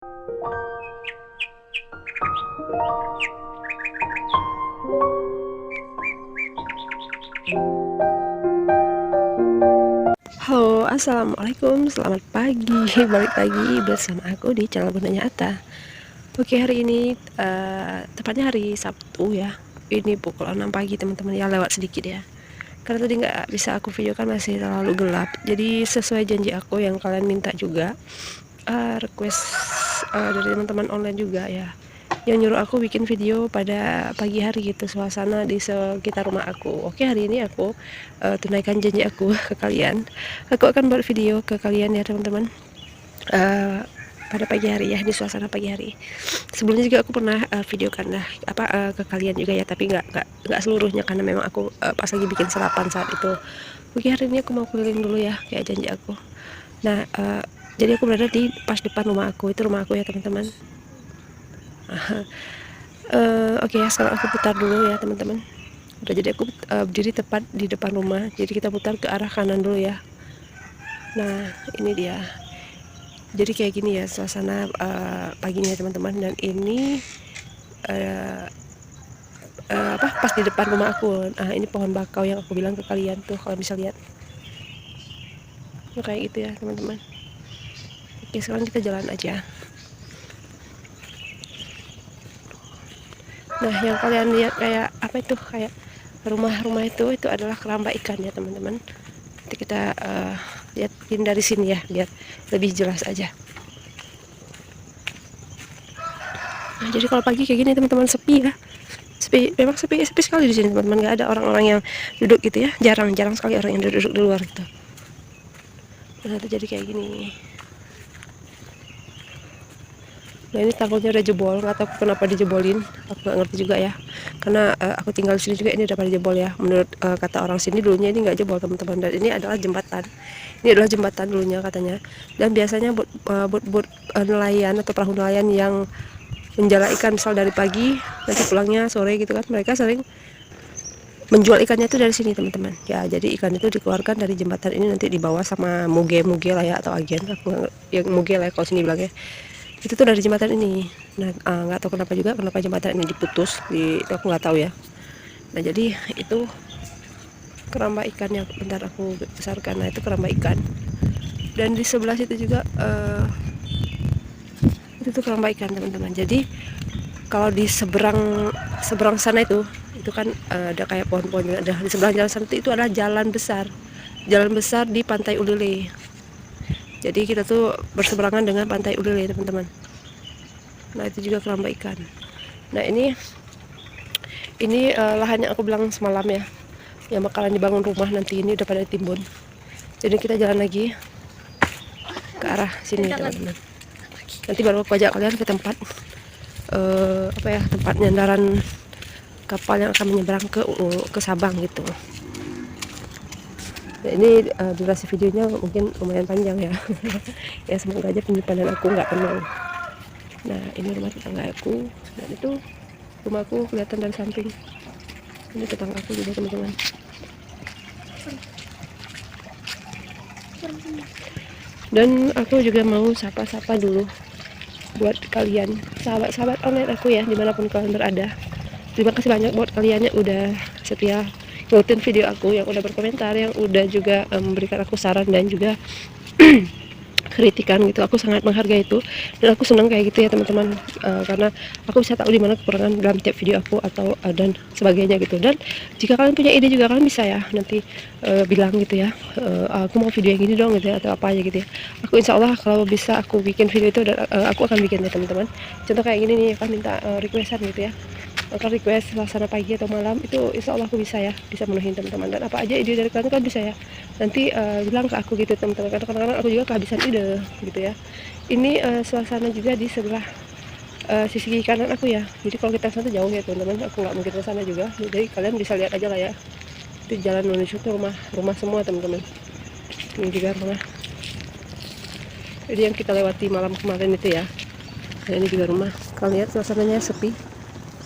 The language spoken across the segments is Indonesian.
Halo, assalamualaikum, selamat pagi. Balik lagi bersama aku di channel Bundanya Atta. Oke, hari ini tepatnya hari Sabtu ya. Ini pukul 6 pagi teman-teman, ya lewat sedikit ya. Karena tadi nggak bisa aku videokan, masih terlalu gelap. Jadi sesuai janji aku yang kalian minta juga, request dari teman-teman online juga ya, yang nyuruh aku bikin video pada pagi hari gitu, suasana di sekitar rumah aku. Oke, hari ini aku tunaikan janji aku ke kalian. Aku akan buat video ke kalian ya teman-teman, pada pagi hari ya, di suasana pagi hari. Sebelumnya juga aku pernah videokan lah ke kalian juga ya, tapi nggak seluruhnya karena memang aku pas lagi bikin sarapan saat itu. Oke, hari ini aku mau keliling dulu ya kayak janji aku. Nah, jadi aku berada di pas depan rumah aku, itu rumah aku ya teman-teman. Oke ya, sekarang aku putar dulu ya teman-teman. Udah, jadi aku berdiri tepat di depan rumah, jadi kita putar ke arah kanan dulu ya. Nah, ini dia. Jadi kayak gini ya suasana paginya teman-teman. Dan ini pas di depan rumah aku. Nah, ini pohon bakau yang aku bilang ke kalian tuh, kalau bisa lihat. Nah, kayak gitu ya teman-teman. Oke, sekarang kita jalan aja. Nah, yang kalian lihat kayak apa itu, kayak rumah-rumah itu adalah keramba ikan ya teman-teman. Nanti kita lihatin dari sini ya biar lebih jelas aja. Nah, jadi kalau pagi kayak gini teman-teman, sepi ya. Sepi, memang sepi sekali di sini teman-teman. Nggak ada orang-orang yang duduk gitu ya, jarang sekali orang yang duduk di luar gitu. Nah, itu jadi kayak gini. Nah, ini tanggulnya udah jebol, nggak tahu kenapa dijebolin, aku nggak ngerti juga ya. Karena aku tinggal di sini juga, ini udah pada jebol ya. Menurut kata orang sini dulunya ini nggak jebol teman-teman. Dan ini adalah jembatan. Ini adalah jembatan dulunya katanya. Dan biasanya buat nelayan atau perahu nelayan yang menjala ikan misal dari pagi nanti pulangnya sore gitu kan, mereka sering menjual ikannya itu dari sini teman-teman ya. Jadi ikan itu dikeluarkan dari jembatan ini, nanti dibawa sama muge lah ya, atau agen, aku yang muge lah ya, kalau sini bilangnya itu tuh dari jembatan ini. Nah, nggak tahu kenapa jembatan ini diputus, aku nggak tahu ya. Nah, jadi itu keramba ikannya, bentar aku besarkan. Nah, itu keramba ikan. Dan di sebelah situ juga itu tuh keramba ikan teman-teman. Jadi kalau di seberang sana itu kan ada kayak pohon-pohon. Ada di sebelah jalan sana itu adalah jalan besar di Pantai Ulele. Jadi kita tuh berseberangan dengan Pantai Ulele teman-teman. Nah, itu juga keramba ikan. Nah, ini lahan yang aku bilang semalam ya, yang bakalan dibangun rumah nanti, ini udah pada ditimbun. Jadi kita jalan lagi ke arah sini teman-teman. Nanti baru aku ajak kalian ke tempat tempat nyandaran kapal yang akan menyeberang ke Sabang gitu. Nah, ini durasi videonya mungkin lumayan panjang ya. Ya, semoga aja penyimpanan aku nggak penuh. Nah, ini rumah tetangga aku, dan itu rumahku kelihatan dari samping. Ini tetangga aku juga teman-teman. Dan aku juga mau sapa-sapa dulu buat kalian, sahabat-sahabat online aku ya, dimanapun kalian berada. Terima kasih banyak buat kalian yang udah setia ngikutin video aku, yang udah berkomentar, yang udah juga memberikan aku saran dan juga kritikan gitu. Aku sangat menghargai itu, dan aku senang kayak gitu ya teman-teman, karena aku bisa tahu di mana kekurangan dalam tiap video aku atau dan sebagainya gitu. Dan jika kalian punya ide juga, kalian bisa ya nanti bilang gitu ya, aku mau video yang gini dong gitu ya, atau apa aja gitu ya. Aku insya Allah kalau bisa aku bikin video itu, dan aku akan bikin ya teman-teman. Contoh kayak gini nih, akan minta requestan gitu ya, akan request suasana pagi atau malam, itu insya Allah aku bisa ya, bisa menuhin teman-teman. Dan apa aja ide dari kalian kan bisa ya, nanti bilang ke aku gitu teman-teman, karena kadang-kadang aku juga kehabisan ide gitu ya. Ini suasana juga di sebelah sisi kanan aku ya, jadi kalau kita sana jauh ya teman-teman, aku nggak mungkin ke sana juga, jadi kalian bisa lihat aja lah ya. Itu jalan menuju tuh rumah semua teman-teman. Ini juga rumah, jadi yang kita lewati malam kemarin itu ya. Nah, ini juga rumah, kalian lihat suasananya sepi.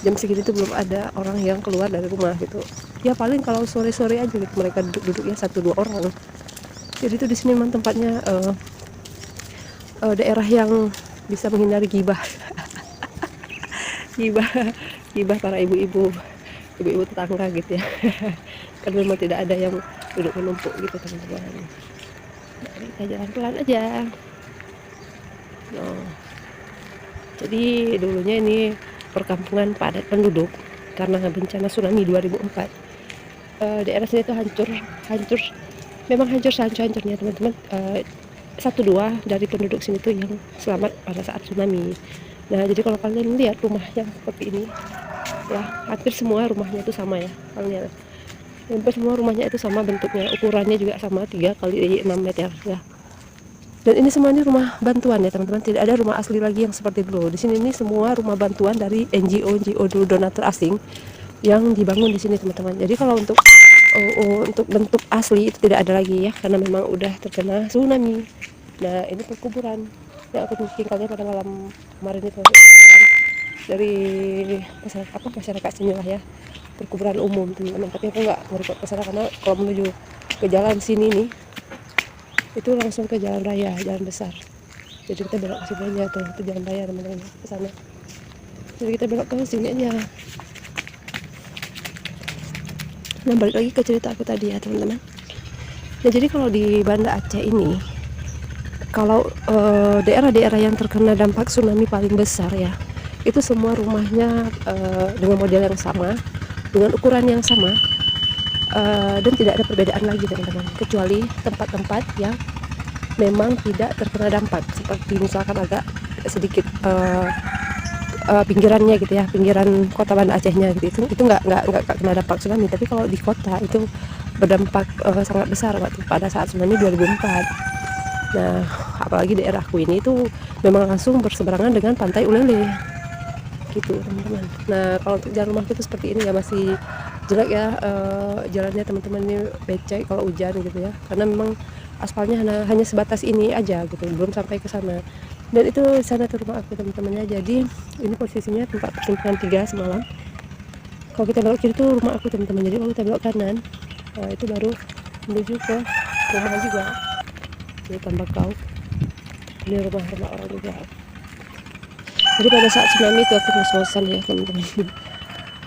Jam segini tuh belum ada orang yang keluar dari rumah gitu ya, paling kalau sore-sore aja gitu mereka duduk-duduk ya, 1-2 orang. Jadi tuh di sini memang tempatnya daerah yang bisa menghindari gibah gibah gibah para ibu-ibu tetangga gitu ya. Kan memang tidak ada yang duduk menumpuk gitu teman-teman. Nah, kita jalan pelan aja. Nah, jadi dulunya ini perkampungan padat penduduk karena bencana tsunami 2004. Daerah sini tuh hancur, memang hancur hancurnya teman-teman. Satu dua dari penduduk sini tuh yang selamat pada saat tsunami. Nah, jadi kalau kalian lihat rumah yang seperti ini, ya hampir semua rumahnya itu sama ya, kalian lihat. Hampir semua rumahnya itu sama bentuknya, ukurannya juga sama 3 kali 6 meter ya. Dan ini semuanya rumah bantuan ya teman-teman, tidak ada rumah asli lagi yang seperti dulu. Di sini ini semua rumah bantuan dari NGO dulu, donatur asing yang dibangun di sini teman-teman. Jadi kalau untuk bentuk asli itu tidak ada lagi ya, karena memang udah terkena tsunami. Nah, ini perkuburan yang aku bikin kalian pada malam kemarin itu dari masyarakat sini lah ya, perkuburan umum teman-teman. Tapi aku nggak merekod ke sana karena kalau menuju ke jalan sini nih itu langsung ke jalan raya, jalan besar. Jadi kita belok ke sini aja tuh, itu jalan raya teman-teman, ke sana. Jadi kita belok ke sini aja. Nah, balik lagi ke cerita aku tadi ya teman-teman. Nah, jadi kalau di Banda Aceh ini, kalau daerah-daerah yang terkena dampak tsunami paling besar ya, itu semua rumahnya dengan model yang sama, dengan ukuran yang sama, dan tidak ada perbedaan lagi teman-teman, kecuali tempat-tempat yang memang tidak terkena dampak, seperti misalkan agak sedikit pinggirannya gitu ya, pinggiran kota Banda Acehnya gitu, itu nggak kena dampak tsunami. Tapi kalau di kota itu berdampak sangat besar waktu pada saat tsunami 2004. Nah, apalagi daerahku ini itu memang langsung berseberangan dengan pantai Ulele gitu teman-teman. Nah, kalau untuk jalan rumahku itu seperti ini ya, masih jelek ya jalannya teman-teman, ini becek kalau hujan gitu ya, karena memang aspalnya hanya sebatas ini aja gitu, belum sampai ke sana. Dan itu di sana tuh rumah aku teman-temannya. Jadi ini posisinya tempat persimpangan 3 semalam. Kalau kita belok kiri itu rumah aku teman-teman. Jadi kalau kita belok kanan, nah itu baru menuju ke rumah juga. Ini Tambakau, ini rumah-rumah orang juga. Jadi pada saat tsunami itu aku ngos-ngosan ya teman-teman.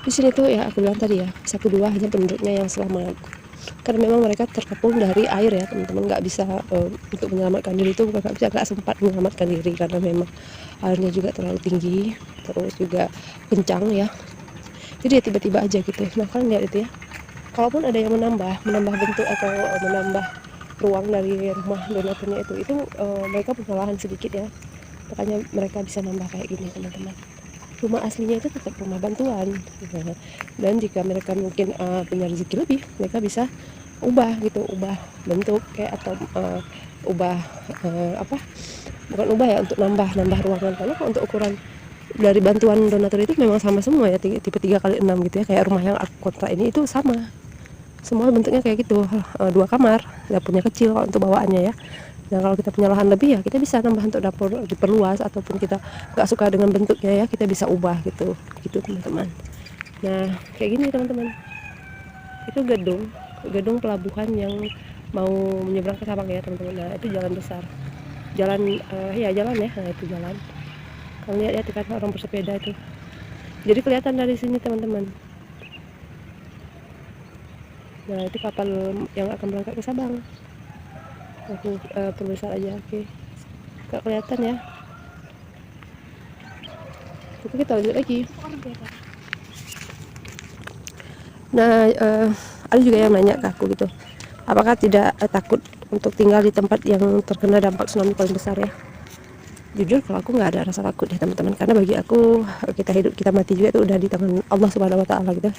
Di sini tuh ya aku bilang tadi ya, 1-2 hanya penduduknya yang selamat. Karena memang mereka terkepung dari air ya teman-teman, nggak bisa untuk menyelamatkan diri itu, nggak sempat menyelamatkan diri karena memang airnya juga terlalu tinggi, terus juga kencang ya. Jadi ya tiba-tiba aja gitu. Nah, kalian lihat itu ya, kalaupun ada yang menambah bentuk atau menambah ruang dari rumah donaturnya itu mereka punya lahan sedikit ya, makanya mereka bisa nambah kayak gini teman-teman. Rumah aslinya itu tetap rumah bantuan gitu. Dan jika mereka mungkin punya rezeki lebih, mereka bisa ubah bentuk kayak, atau bukan ubah ya, untuk nambah ruangan. Karena untuk ukuran dari bantuan donatur itu memang sama semua ya, tipe 3x6 gitu ya, kayak rumah yang aku kontrak ini itu sama semua bentuknya kayak gitu, 2 kamar, dapurnya kecil kalau untuk bawaannya ya. Nah, kalau kita punya lahan lebih ya kita bisa nambah untuk dapur diperluas, ataupun kita nggak suka dengan bentuknya ya, kita bisa ubah gitu teman-teman. Nah, kayak gini teman-teman, itu gedung pelabuhan yang mau menyeberang ke Sabang ya teman-teman. Nah, itu jalan besar, jalan jalan ya. Nah, itu jalan, kalian lihat ya kan orang bersepeda itu, jadi kelihatan dari sini teman-teman. Nah, itu kapal yang akan berangkat ke Sabang. Aku perbesar aja, oke. Gak kelihatan ya. Oke, kita lanjut lagi. Nah, ada juga yang nanya ke aku gitu, apakah tidak takut untuk tinggal di tempat yang terkena dampak tsunami paling besar ya. Jujur kalau aku nggak ada rasa takut ya teman-teman, karena bagi aku kita hidup kita mati juga itu udah di tangan Allah Subhanahu Wa Taala gitu.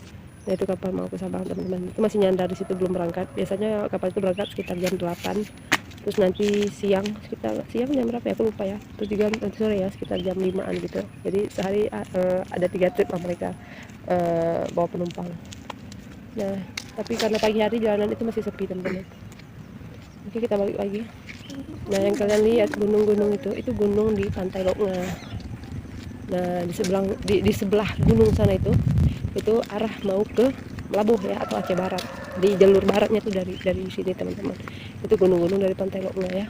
Nah, itu kapal mau ke Sabang teman-teman, itu masih nyandar di situ, belum berangkat. Biasanya kapal itu berangkat sekitar jam 8, terus nanti siang jam berapa ya aku lupa ya, terus juga nanti sore ya sekitar jam 5-an gitu. Jadi sehari ada 3 trip lah mereka bawa penumpang. Nah, tapi karena pagi hari jalanan itu masih sepi teman-teman. Oke, kita balik lagi. Nah, yang kalian lihat gunung-gunung itu gunung di Pantai Loknga. Nah, di sebelah gunung sana itu arah mau ke Melabuh ya, atau Aceh Barat. Di jalur baratnya tuh dari sini teman-teman. Itu gunung-gunung dari Pantai Loknga ya.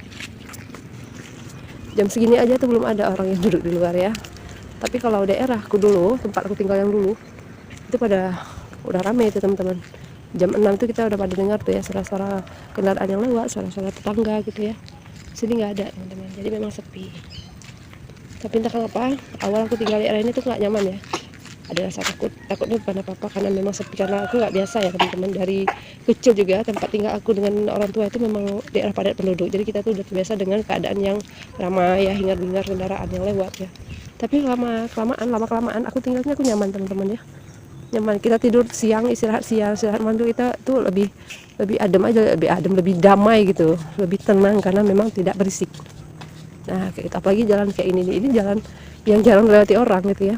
Jam segini aja tuh belum ada orang yang duduk di luar ya. Tapi kalau daerahku dulu, tempat aku tinggal yang dulu, itu pada udah rame itu teman-teman. Jam 6 itu kita udah pada dengar tuh ya suara-suara kendaraan yang lewat, suara-suara tetangga gitu ya. Sini nggak ada teman-teman, jadi memang sepi. Tapi entah kenapa awal aku tinggal di area ini tuh nggak nyaman ya, ada rasa takutnya bukan apa-apa karena memang sepi, karena aku nggak biasa ya teman-teman. Dari kecil juga tempat tinggal aku dengan orang tua itu memang daerah padat penduduk, jadi kita tuh udah terbiasa dengan keadaan yang ramai ya, hingar-bingar kendaraan yang lewat ya. Tapi lama kelamaan aku tinggalnya aku nyaman teman-teman ya, nyaman. Kita tidur siang, istirahat siang, istirahat malam kita tuh lebih adem aja, lebih damai gitu, lebih tenang karena memang tidak berisik. Nah kayak gitu. Apalagi jalan kayak ini jalan yang jarang dilewati orang gitu ya,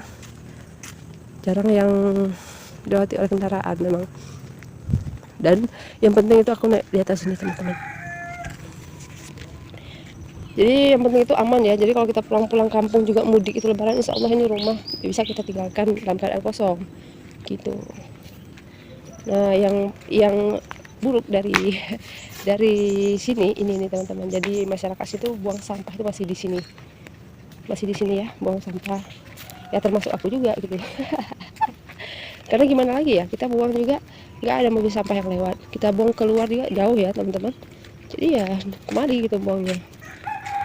jarang yang dilewati oleh kendaraan memang. Dan yang penting itu aku naik di atas sini teman-teman, jadi yang penting itu aman ya. Jadi kalau kita pulang kampung juga mudik itu lebaran, insya Allah ini rumah bisa kita tinggalkan dalam keadaan kosong gitu. Nah yang buruk dari sini ini nih teman-teman, jadi masyarakat itu buang sampah itu masih di sini ya, buang sampah ya, termasuk aku juga gitu ya. Karena gimana lagi ya, kita buang juga nggak ada mobil sampah yang lewat, kita buang keluar juga jauh ya teman-teman, jadi ya kemari gitu buangnya.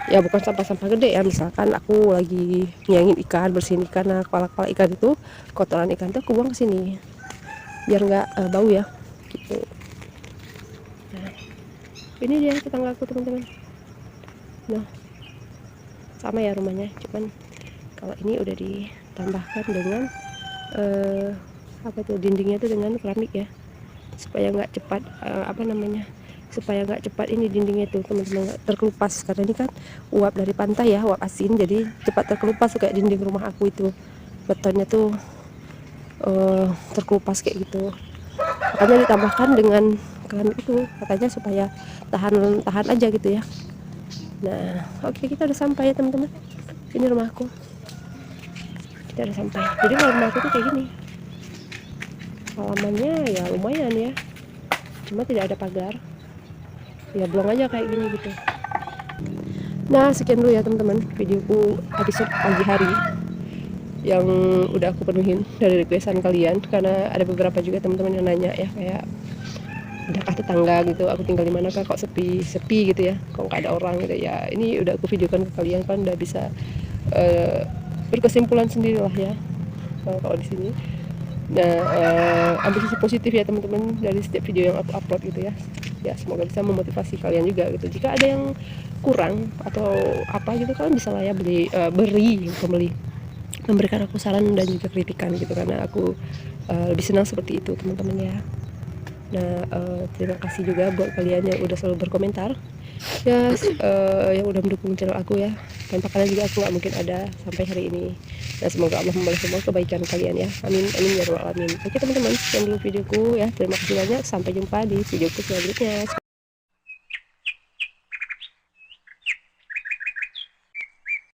Ya bukan sampah-sampah gede ya, misalkan aku lagi nyangin ikan, bersihin ikan, nah kepala-kepala ikan itu, kotoran ikan itu aku buang ke sini biar nggak bau ya gitu. Nah ini dia tetanggaku teman-teman, nah sama ya rumahnya, cuman kalau ini udah ditambahkan dengan apa tuh, dindingnya tuh dengan keramik ya, supaya nggak cepat supaya nggak cepat ini dindingnya tuh teman-teman nggak terkelupas, karena ini kan uap dari pantai ya, uap asin, jadi cepat terkelupas kayak dinding rumah aku itu, betonnya tuh terkelupas kayak gitu. Makanya ditambahkan dengan keramik itu katanya supaya tahan aja gitu ya. Nah oke, kita udah sampai ya teman-teman, ini rumahku, kita udah sampai. Jadi kalau rumahku tuh kayak gini, halamannya ya lumayan ya, cuma tidak ada pagar ya, blong aja kayak gini gitu. Nah sekian dulu ya teman-teman videoku episode pagi hari yang udah aku penuhin dari requestan kalian, karena ada beberapa juga teman-teman yang nanya ya, kayak udahkah tetangga gitu, aku tinggal di mana kah kok sepi gitu ya, kok nggak ada orang gitu ya. Ini udah aku videokan ke kalian kan, udah bisa berkesimpulan sendiri lah ya kalau di sini. Nah ambil sisi positif ya teman-teman dari setiap video yang aku upload gitu ya. Ya semoga bisa memotivasi kalian juga gitu. Jika ada yang kurang atau apa gitu, kalian bisa lah ya memberikan aku saran dan juga kritikan gitu, karena aku lebih senang seperti itu teman-teman ya. Nah terima kasih juga buat kalian yang udah selalu berkomentar ya, yang udah mendukung channel aku ya. Tanpa kalian juga aku nggak mungkin ada sampai hari ini. Nah semoga Allah membalas semua kebaikan kalian ya, amin amin ya rabbal alamin. Oke teman-teman, sekian dulu videoku ya, terima kasih banyak, sampai jumpa di videoku selanjutnya.